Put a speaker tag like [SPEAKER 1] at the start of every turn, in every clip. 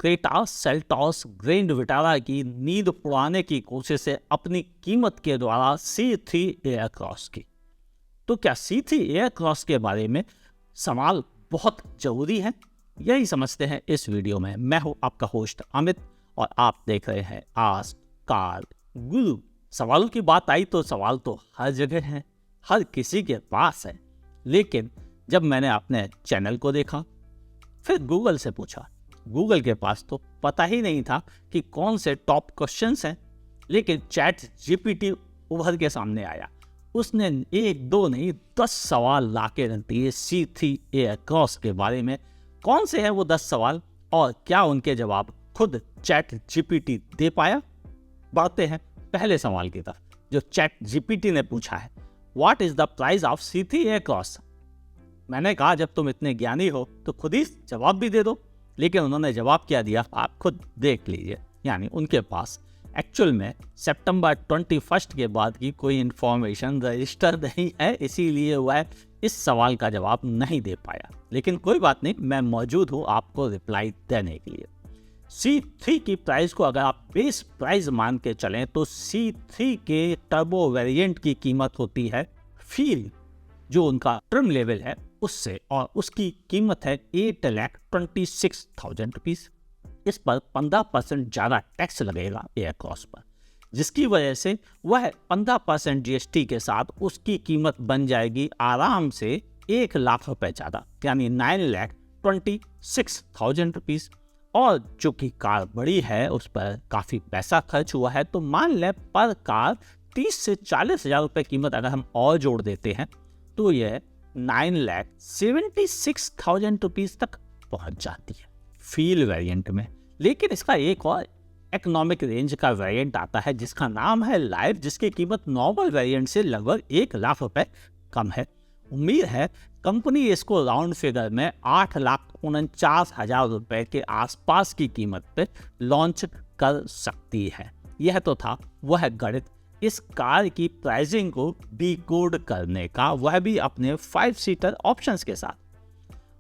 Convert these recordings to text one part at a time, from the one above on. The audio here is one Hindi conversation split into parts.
[SPEAKER 1] क्रेटा सेल्टॉस ग्रैंड विटारा की नींद उड़ाने की कोशिश है अपनी कीमत के द्वारा C3 एयरक्रॉस की। तो क्या C3 एयरक्रॉस के बारे में सवाल बहुत जरूरी है, यही समझते हैं इस वीडियो में। मैं हूं आपका होस्ट अमित और आप देख रहे हैं आस्क कार गुरु। सवालों की बात आई तो सवाल तो हर जगह है, हर किसी के पास है। लेकिन जब मैंने अपने चैनल को देखा, फिर गूगल से पूछा, गूगल के पास तो पता ही नहीं था कि कौन से टॉप क्वेश्चंस हैं। लेकिन चैट जीपीटी उभर के सामने आया। उसने 1-2 नहीं 10 सवाल लाके रख दिए C3 एयरक्रॉस के बारे में। कौन से हैं वो 10 सवाल और क्या उनके जवाब खुद चैट जीपीटी दे पाया? बढ़ते हैं पहले सवाल की तरफ, जो चैट जीपीटी ने पूछा है, what is the price of C3 Aircross. मैंने कहा जब तुम इतने ज्ञानी हो तो खुद ही जवाब भी दे दो। लेकिन उन्होंने जवाब क्या दिया आप खुद देख लीजिए। यानी उनके पास एक्चुअल में सितंबर 21 के बाद की कोई इंफॉर्मेशन रजिस्टर नहीं है, इसीलिए वह इस सवाल का जवाब नहीं दे पाया। लेकिन कोई बात नहीं, मैं मौजूद हूँ आपको रिप्लाई देने के लिए। C3 की प्राइस को अगर आप बेस प्राइस मान के चलें तो C3 के टर्बो वेरिएंट की कीमत होती है फील, जो उनका ट्रिम लेवल है उससे, और उसकी कीमत है 8,26,000 रुपीज़। इस पर 15% ज़्यादा टैक्स लगेगा एयरक्रॉस पर, जिसकी वजह से वह 15% GST के साथ उसकी कीमत बन जाएगी आराम से 1 लाख रुपए ज़्यादा, यानी 9,26,000 रुपीज़। और जो कि कार बड़ी है उस पर काफ़ी पैसा खर्च हुआ है, तो मान लें पर कार 30 से 40 हज़ार रुपये कीमत अगर हम और जोड़ देते हैं तो यह 9,76,000 रुपीज़ तक पहुंच जाती है फील वेरिएंट में। लेकिन इसका एक और इकोनॉमिक रेंज का वेरिएंट आता है जिसका नाम है लाइफ, जिसकी कीमत नॉर्मल वेरिएंट से लगभग 1 लाख रुपए कम है। उम्मीद है कंपनी इसको राउंड फिगर में 8,49,000 रुपए के आसपास की कीमत पे लॉन्च कर सकती है। यह तो था वह गणित इस कार की प्राइसिंग को डिकोड करने का, वह भी अपने 5 सीटर ऑप्शंस के साथ।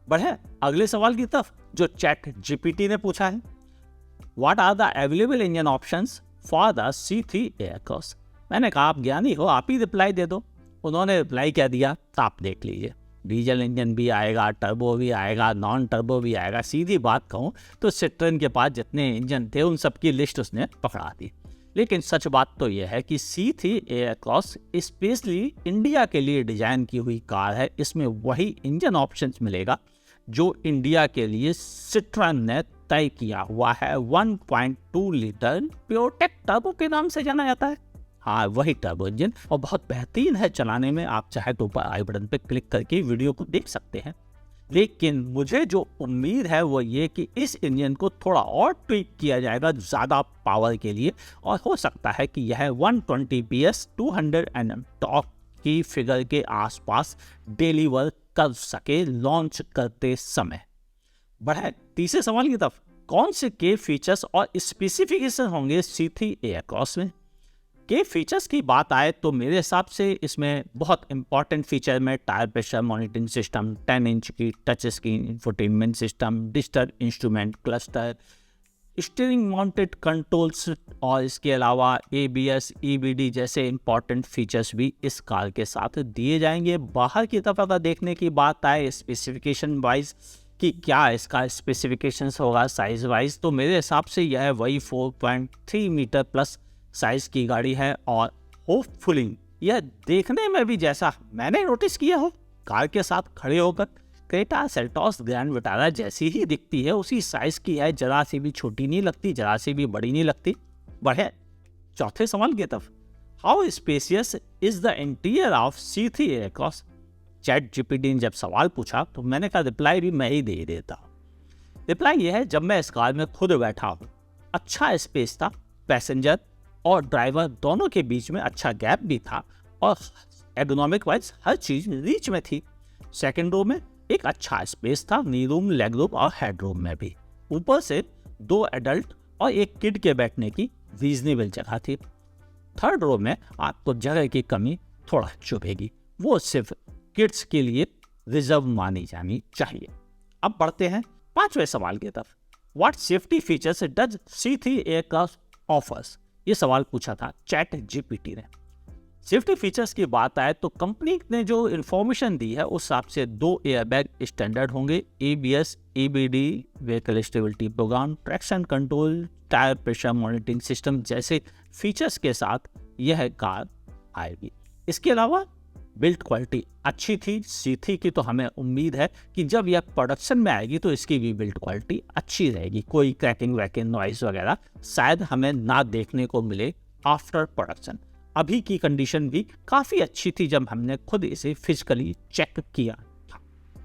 [SPEAKER 1] बढ़े अगले सवाल की तरफ, जो चैट जीपीटी ने पूछा है, what are the available engine options for the C3 Aircross. मैंने कहा आप ज्ञानी हो, आप ही रिप्लाई दे दो। उन्होंने रिप्लाई क्या दिया तो आप देख लीजिए। डीजल इंजन भी आएगा, टर्बो भी आएगा, नॉन टर्बो भी आएगा। सीधी बात कहूँ तो सिट्रोन के पास जितने इंजन थे उन सब की लिस्ट उसने पकड़ा दी। लेकिन सच बात तो यह है कि C3 एयरक्रॉस स्पेशली इंडिया के लिए डिजाइन की हुई कार है। इसमें वही इंजन ऑप्शंस मिलेगा जो इंडिया के लिए सिट्रोन ने तय किया हुआ है। 1.2 लीटर प्योरटेक टर्बो के नाम से जाना जाता है। हाँ, वही टर्बो इंजन, और बहुत बेहतरीन है चलाने में। आप चाहे तो ऊपर आई बटन पे क्लिक करके वीडियो को देख सकते हैं। लेकिन मुझे जो उम्मीद है वो ये कि इस इंजन को थोड़ा और ट्विक किया जाएगा ज़्यादा पावर के लिए, और हो सकता है कि यह 120 PS 200 Nm टॉर्क की फिगर के आसपास डिलीवर कर सके लॉन्च करते समय। बढ़े तीसरे सवाल की तरफ, कौन से के फीचर्स और स्पेसिफिकेशन होंगे C3 एयरक्रॉस में। के फीचर्स की बात आए तो मेरे हिसाब से इसमें बहुत इंपॉर्टेंट फीचर में tyre pressure monitoring system, 10 inch की touch screen infotainment system, digital instrument cluster, steering mounted controls, और इसके अलावा ABS, EBD जैसे इंपॉर्टेंट फीचर्स भी इस कार के साथ दिए जाएंगे। बाहर की तरफ अगर देखने की बात आए स्पेसिफिकेशन वाइज कि क्या इसका स्पेसिफिकेशंस होगा साइज वाइज, तो मेरे हिसाब से यह वही 4.3 मीटर प्लस साइज की गाड़ी है। और होपफुली यह देखने में भी जैसा मैंने नोटिस किया हो, कार के साथ खड़े होकर क्रेटा सेल्टॉस ग्रैंड विटारा जैसी ही दिखती है, उसी साइज की है। जरा सी भी छोटी नहीं लगती, जरा सी भी बड़ी नहीं लगती। बढ़े चौथे सवाल की तरफ, how spacious is the interior of C3 Aircross. Chat GPT ने जब सवाल पूछा तो मैंने कहा रिप्लाई भी मैं ही दे देता। रिप्लाई यह है, जब मैं इस कार में खुद बैठा हूँ, अच्छा स्पेस था, पैसेंजर और ड्राइवर दोनों के बीच में अच्छा गैप भी था, और एर्गोनॉमिक वाइज हर चीज रीच में थी। सेकंड रो में एक अच्छा स्पेस था, नी रूम, लेग रूम और हेड रूम में भी। ऊपर से 2 एडल्ट और 1 किड के बैठने की रीजनेबल जगह थी। थर्ड रो में आपको जगह की कमी थोड़ा चुभेगी, वो सिर्फ किड्स के लिए रिजर्व मानी जानी चाहिए। अब बढ़ते हैं 5वें सवाल की तरफ, what safety features does C3 aircraft offers, ये सवाल पूछा था चैट जीपीटी ने। सेफ्टी फीचर्स की बात आए तो कंपनी ने जो इन्फॉर्मेशन दी है उस हिसाब से 2 एयरबैग स्टैंडर्ड होंगे, ABS, ABD, vehicle stability program, traction control, tyre pressure monitoring system जैसे फीचर्स के साथ यह कार आएगी। इसके अलावा बिल्ड क्वालिटी अच्छी थी C3 की, तो हमें उम्मीद है कि जब यह प्रोडक्शन में आएगी तो इसकी भी बिल्ड क्वालिटी अच्छी रहेगी, कोई क्रैकिंग वैकिंग नॉइस वगैरह शायद हमें ना देखने को मिले आफ्टर प्रोडक्शन। अभी की कंडीशन भी काफ़ी अच्छी थी जब हमने खुद इसे फिजिकली चेक किया था।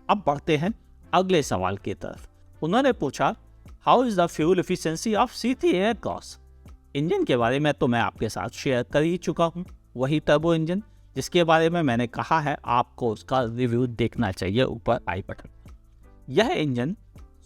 [SPEAKER 1] अब बढ़ते हैं अगले सवाल की तरफ। उन्होंने पूछा how is the fuel efficiency of C3 aircraft. Engine के बारे में तो मैं आपके साथ शेयर कर ही चुका हूँ, वही टर्बो इंजन जिसके बारे में मैंने कहा है आपको उसका रिव्यू देखना चाहिए ऊपर आई बटन। यह इंजन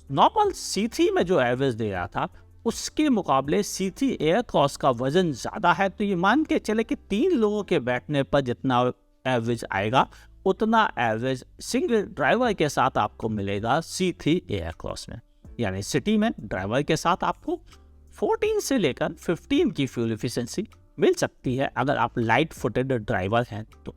[SPEAKER 1] नॉर्मल C3 में जो एवरेज दे रहा था उसके मुकाबले C3 एयरक्रॉस का वजन ज़्यादा है, तो ये मान के चले कि 3 लोगों के बैठने पर जितना एवरेज आएगा उतना एवरेज सिंगल ड्राइवर के साथ आपको मिलेगा C3 एयरक्रॉस में। यानी सिटी में ड्राइवर के साथ आपको 14 से लेकर 15 की फ्यूल एफिशिएंसी मिल सकती है अगर आप लाइट फुटेड ड्राइवर हैं तो,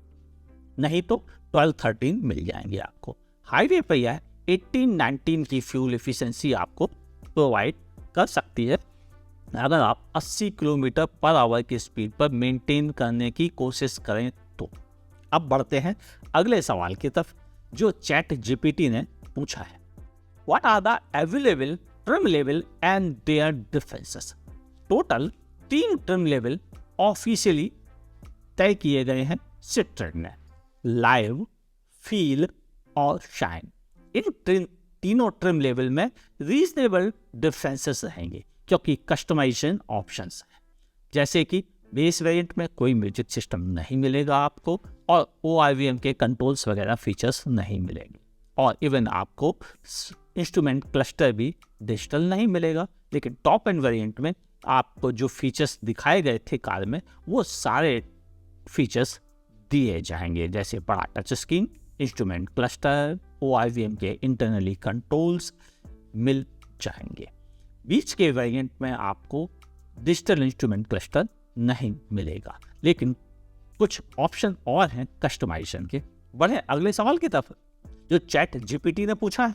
[SPEAKER 1] नहीं तो 12-13 मिल जाएंगे आपको। हाईवे पर यह 18-19 की फ्यूल एफिशिएंसी आपको प्रोवाइड कर सकती है अगर आप 80 किलोमीटर पर आवर की स्पीड पर मेंटेन करने की कोशिश करें तो। अब बढ़ते हैं अगले सवाल की तरफ जो चैट जीपीटी ने पूछा है, what are the available trim level and their differences. Total 3 trim level officially तय किए गए हैं सिट्रन ने, लाइव, फील और शाइन। इन तीनों ट्रिम लेवल में रीजनेबल डिफरेंसेस रहेंगे क्योंकि कस्टमाइजेशन ऑप्शंस हैं, जैसे कि बेस वेरिएंट में कोई म्यूजिक सिस्टम नहीं मिलेगा आपको और ORVM के कंट्रोल्स वगैरह फीचर्स नहीं मिलेंगे, और इवन आपको इंस्ट्रूमेंट क्लस्टर भी डिजिटल नहीं मिलेगा। लेकिन टॉप एंड वेरिएंट में आपको जो फीचर्स दिखाए गए थे कार में वो सारे फीचर्स दिए जाएंगे, जैसे बड़ा touch screen, instrument cluster, ORVM के इंटरनली कंट्रोल्स मिल जाएंगे। बीच के वेरिएंट में आपको डिजिटल इंस्ट्रूमेंट क्लस्टर नहीं मिलेगा, लेकिन कुछ ऑप्शन और हैं कस्टमाइजेशन के। बढ़े अगले सवाल की तरफ जो चैट जीपीटी ने पूछा है,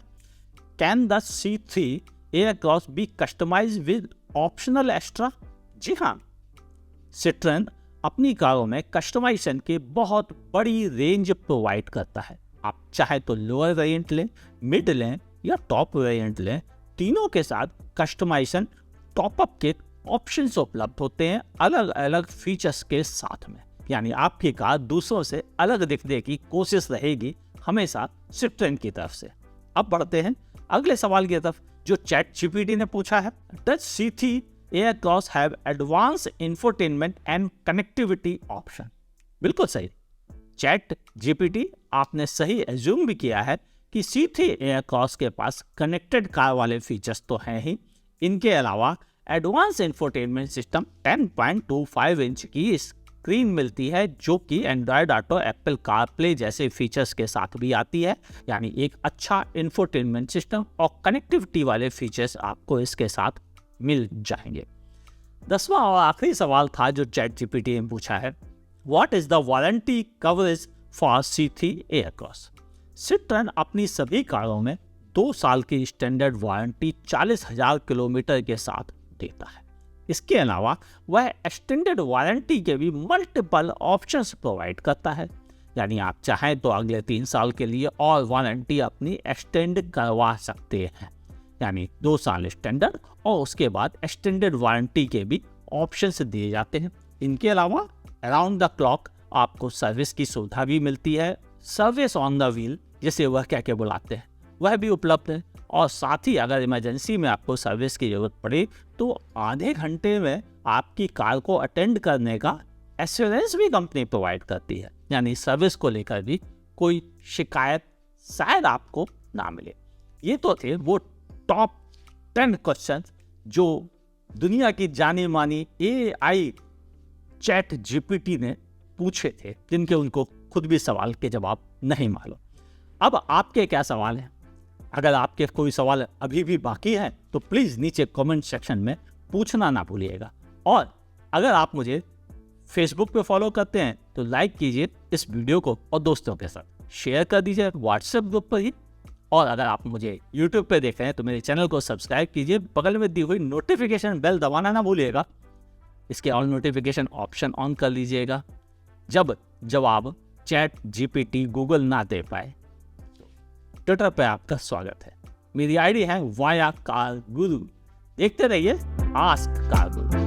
[SPEAKER 1] can the C3 Aircross be customize with optional extra. जी हाँ, सिट्रन अपनी कारों में कस्टमाइजेशन की बहुत बड़ी रेंज प्रोवाइड करता है। आप चाहे तो लोअर वेरिएंट लें, मिड लें या टॉप वेरिएंट लें, तीनों के साथ कस्टमाइजेशन टॉपअप के ऑप्शंस उपलब्ध होते हैं अलग अलग फीचर्स के साथ में। यानी आपकी कार दूसरों से अलग दिखने की कोशिश रहेगी हमेशा सिट्रन की तरफ से। अब बढ़ते हैं अगले सवाल की तरफ जो चैट जीपीटी ने पूछा है, does C3 Aircross have advance infotainment and connectivity option. बिल्कुल सही चैट जीपीटी, आपने सही एज्यूम भी किया है कि C3 एयरक्रॉस के पास कनेक्टेड कार वाले फीचर्स तो हैं ही, इनके अलावा एडवांस इंफोटेनमेंट सिस्टम 10.25 इंच की स्क्रीन मिलती है जो कि एंड्रॉयड ऑटो, एप्पल कारप्ले जैसे फीचर्स के साथ भी आती है। यानी एक अच्छा इंफोटेनमेंट सिस्टम और कनेक्टिविटी वाले फीचर्स आपको इसके साथ मिल जाएंगे। 10वां और आखिरी सवाल था जो चैट जीपीटी ने पूछा है, what is the warranty coverage for C3 Aircross. सिट्रन अपनी सभी कारों में 2 साल की स्टैंडर्ड वारंटी 40,000 किलोमीटर के साथ देता है। इसके अलावा वह एक्सटेंडेड वारंटी के भी मल्टीपल ऑप्शंस प्रोवाइड करता है। यानी आप चाहें तो अगले 3 साल के लिए और वारंटी अपनी एक्सटेंड करवा सकते हैं। यानी 2 साल स्टैंडर्ड और उसके बाद एक्सटेंडेड वारंटी के भी ऑप्शंस दिए जाते हैं। इनके अलावा अराउंड द क्लॉक आपको सर्विस की सुविधा भी मिलती है। सर्विस ऑन द व्हील जिसे वह क्या क्या बुलाते हैं वह भी उपलब्ध है, और साथ ही अगर इमरजेंसी में आपको सर्विस की ज़रूरत पड़े तो आधे घंटे में आपकी कार को अटेंड करने का एश्योरेंस भी कंपनी प्रोवाइड करती है। यानी सर्विस को लेकर भी कोई शिकायत शायद आपको ना मिले। ये तो थे वो टॉप 10 क्वेश्चन जो दुनिया की जानी मानी AI चैट जीपीटी ने पूछे थे, जिनके उनको खुद भी सवाल के जवाब नहीं मालूम। अब आपके क्या सवाल हैं अगर आपके कोई सवाल अभी भी बाकी हैं तो प्लीज़ नीचे कमेंट सेक्शन में पूछना ना भूलिएगा। और अगर आप मुझे फेसबुक पे फॉलो करते हैं तो लाइक कीजिए इस वीडियो को और दोस्तों के साथ शेयर कर दीजिए व्हाट्सएप ग्रुप पर ही। और अगर आप मुझे यूट्यूब पे देख रहे हैं तो मेरे चैनल को सब्सक्राइब कीजिए, बगल में दी हुई नोटिफिकेशन बेल दबाना ना भूलिएगा। इसके ऑल नोटिफिकेशन ऑप्शन ऑन कर लीजिएगा। जब जवाब चैट जीपीटी गूगल ना दे पाए तो ट्विटर पे आपका स्वागत है। मेरी आईडी है वाया कार गुरु। देखते रहिए आस्क कार गुरु।